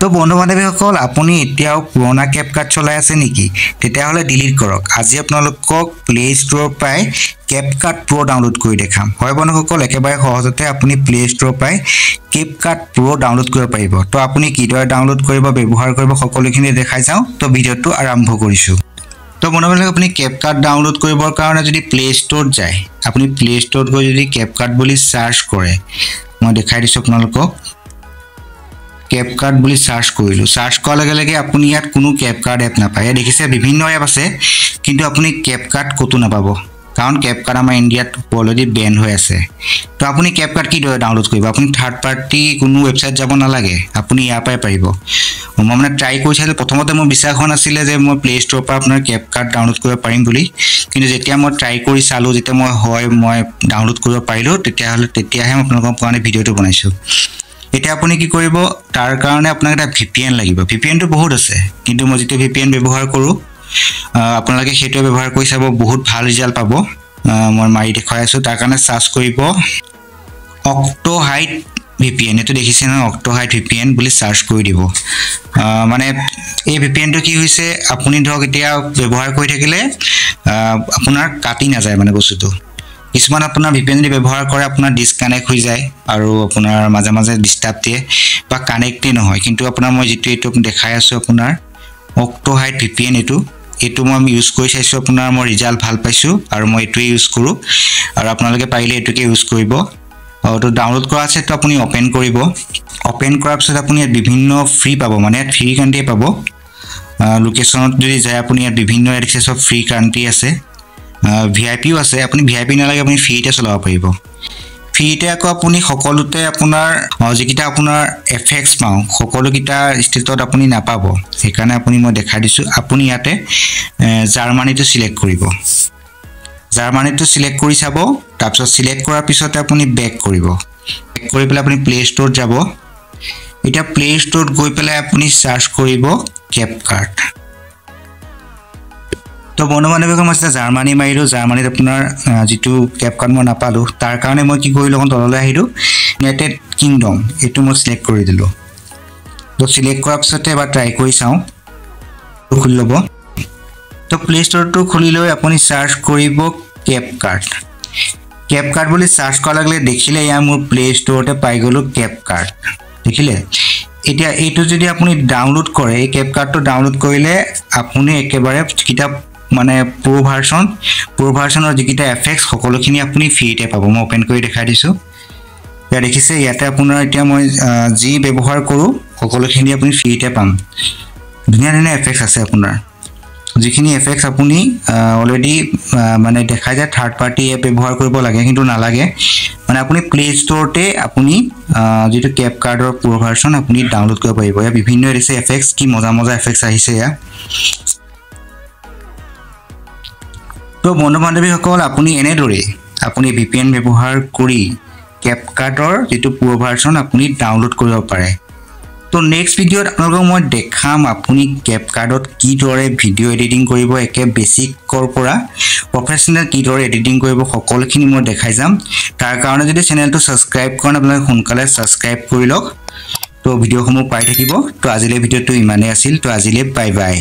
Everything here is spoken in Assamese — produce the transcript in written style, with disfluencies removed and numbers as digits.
তো বন্ধু বান্ধৱীসকল আপুনি এতিয়াও পুৰণা কেপকাট চলাই আছে নেকি তেতিয়াহলে ডিলিট কৰক আজি আপোনালোকক প্লে ষ্টৰৰ পৰাই কেপকাট প্ৰ ডাউনলোড কৰি দেখাম হয় বন্ধুসকল একেবাৰে সহজতে আপুনি প্লে ষ্টৰৰ পৰাই কেপকাট প্ৰ ডাউনলোড কৰিব পাৰিব তো আপুনি কিদৰে ডাউনলোড কৰিব ব্যৱহাৰ কৰিব সকলোখিনি দেখাই যাওঁ তো ভিডিঅটো আৰম্ভ কৰিছো তো বন্ধুসকল আপুনি কেপকাট ডাউনলোড কৰিবৰ কাৰণে যদি প্লে ষ্টৰত যায় আপুনি প্লে ষ্টৰত গৈ যদি কেপকাট বুলি সাৰ্চ কৰে মই দেখাই দিছো আপোনালোকক কেপকাট বুলি সাৰ্চ কৰিলো সাৰ্চ কৰাৰ লগে লগে আপুনি ইয়াত কোনো কেপকাট এপ নাপায় দেখিছে বিভিন্ন এপ আছে কিন্তু আপুনি কেপকাট কতো নাপাব কাৰণ কেপকাট আমাৰ ইন্ডিয়াত অলৰেডি বেন হৈ আছে তো আপুনি কেপকাট কি ডাউনলোড কৰিব আপুনি থাৰ্ড পাৰ্টি কোনো ওয়েবসাইট যাব নালাগে আপুনি ইয়াৰ পৰাই পাৰিব মই মানে ট্ৰাই কৰিছিলো প্ৰথমতে মই বিশ্বাস হোৱা নাছিলে যে মই প্লে ষ্টৰৰ পৰা আপোনাৰ কেপকাট ডাউনলোড কৰিব পাৰিম বুলি কিন্তু যেতিয়া মই ট্ৰাই কৰি চালো যেতিয়া মই ডাউনলোড কৰিব পাৰিলো তেতিয়াহে মই আপোনালোকৰ কাৰণে ভিডিঅটো বনাইছো এটা আপুনি কি কৰিব তাৰ কাৰণে আপোনাক এটা VPN লাগিব VPN টো বহুত আছে কিন্তু মই যেতে VPN ব্যৱহাৰ কৰো আপোনালোকে হেটো ব্যৱহাৰ কৰি চাব বহুত ভাল ৰিজাল্ট পাব মই মাৰি দেখাই আছো তাৰ কাৰণে সাৰ্চ কৰিব অক্টোহাইড VPN এটো দেখিছে না অক্টোহাইড VPN বুলি সাৰ্চ কৰি দিব মানে এই VPN টো কি হৈছে আপুনি ধৰক এতিয়া ব্যৱহাৰ কৰি থাকিলে আপোনাৰ কাটি না যায় মানে বস্তুটো কিছুমান আপোনাৰ VPN দি ব্যৱহাৰ কৰে আপোনাৰ ডিসকানেক্ট হৈ যায় আৰু আপোনাৰ মাজে মাজে ডিস্টাৰ্ব দিয়ে বা কানেক্টে নহয় কিন্তু আপোনাৰ মই যেটো এটো দেখাই আছো আপোনাৰ অক্টোহাইড VPN এটো মই ইউজ কৰি চাইছো আপোনাৰ মই ৰিজাল্ট ভাল পাইছো আৰু মই এটো ইউজ কৰো আৰু আপোনালোকে পাৰিলে এটোকে ইউজ কৰিব আৰু তো ডাউনলোড কৰা আছে তো আপুনি ওপেন কৰিব ওপেন কৰাৰ পিছত আপুনি বিভিন্ন ফ্ৰী পাব মানে ফ্ৰী কান্ট্ৰি পাব লোকেশনত যদি যায় আপুনি বিভিন্ন এক্সেস অফ ফ্ৰী কান্ট্ৰি আছে VIP আছে আপুনি VIP নালাগে আপুনি ফ্ৰীতে চলাব পাৰিব ফ্ৰীতে আকৌ আপুনি সকলোতে আপোনাৰ যিকিটা আপোনাৰ এফএক্স পাও সকলোকিটা ষ্টেটত আপুনি নাপাব সেইকাৰণে আপুনি মই দেখাই দিছো আপুনি ইয়াতে জাৰ্মানীটো সিলেক্ট কৰিব জাৰ্মানীটো সিলেক্ট কৰি চাব তাৰপিছত সিলেক্ট কৰাৰ পিছতে আপুনি বেক কৰিব বেক কৰি পেলাই আপুনি প্লে ষ্টৰত যাব এটা প্লে ষ্টৰত গৈ পেলাই আপুনি সাৰ্চ কৰিব কেপকাট তো বন্ধু-বান্ধৱীসকল মই জাৰ্মানী মাৰিলো জাৰ্মানীত আপোনাৰ যেটো কেপকাট মই নাপালো তাৰ কাৰণে মই কি কৰিলো এখন তললৈ আহিলো ইউনাইটেড কিংডম এটো মই সিলেক্ট কৰি দিলো তো সিলেক্ট কৰাৰ পিছতে এবাৰ ট্ৰাই কৰি চাও খুলি লব তো প্লে ষ্টৰটো খুলি লৈ আপুনি সাৰ্চ কৰিব কেপকাট বুলি সাৰ্চ কৰাৰ লগে দেখিলে ইয়া মোৰ প্লে ষ্টৰতে পাই গলো কেপকাট দেখিলে এতিয়া এটো যদি আপুনি ডাউনলোড কৰে এই কেপকাটটো ডাউনলোড কৰিলে আপুনি একেবাৰে কিতাপ মানে প্ৰ ভাৰ্চনৰ যিকিটা এফএক্স সকলোখিনি আপুনি ফ্ৰীতে পাব মই ওপেন কৰি দেখাই দিছো ইয়া দেখিছে ইয়াতে আপোনাৰ এতিয়া মই জি ব্যৱহাৰ কৰো সকলোখিনি আপুনি ফ্ৰীতে পাম ধুনীয়া ধুনীয়া এফএক্স আছে আপোনাৰ যিখিনি এফএক্স আপুনি অলৰেডি মানে দেখা যায় থাৰ্ড পাৰ্টি এপ ব্যৱহাৰ কৰিব লাগে কিন্তু নালাগে মানে আপুনি প্লে ষ্টৰতে আপুনি যেটো কেপকাটৰ প্ৰ ভাৰ্চন আপুনি ডাউনলোড কৰিব পাৰিব ইয়া বিভিন্ন এফএক্স কি মজা এফএক্স আহিছে ইয়া তো বন্ধু-বান্ধৱীসকল আপুনি এনেদৰে আপুনি VPN ব্যৱহাৰ কৰি কেপকাটৰ যেটো প্ৰ ভাৰ্চন আপুনি ডাউনলোড কৰিব পাৰে তো নেক্সট ভিডিঅত আপোনালোকক মই দেখাম আপুনি কেপকাটত কি দৰে ভিডিও এডিটিং কৰিব একে বেসিকৰ পৰা প্ৰফেশনাল কি দৰে এডিটিং কৰিব সকলোখিনি মই দেখাই যাম তাৰ কাৰণে যদি চেনেলটো সাবস্ক্ৰাইব কৰা আপোনালোকে সোনকালে সাবস্ক্ৰাইব কৰি লওক তো ভিডিওসমূহ পাই থাকিব তো আজিলৈ ভিডিওটো ইমানে আছিল তো আজিলৈ বাই বাই